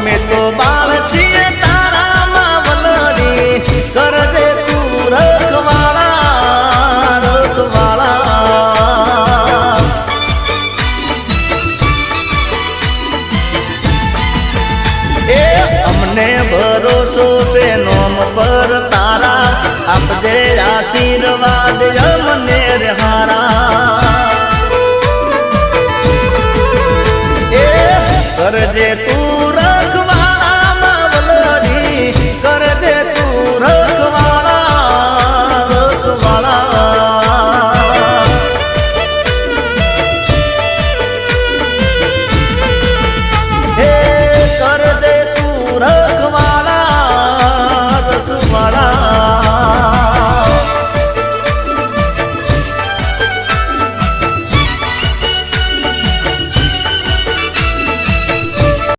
અમે તો બાળ છીએ તારામાં વલડી કરજે તું રખવાળા રખવાળા એ અમને ભરોસો છે નોમ પર તારા આપજે આશીર્વાદ અમને રે હારા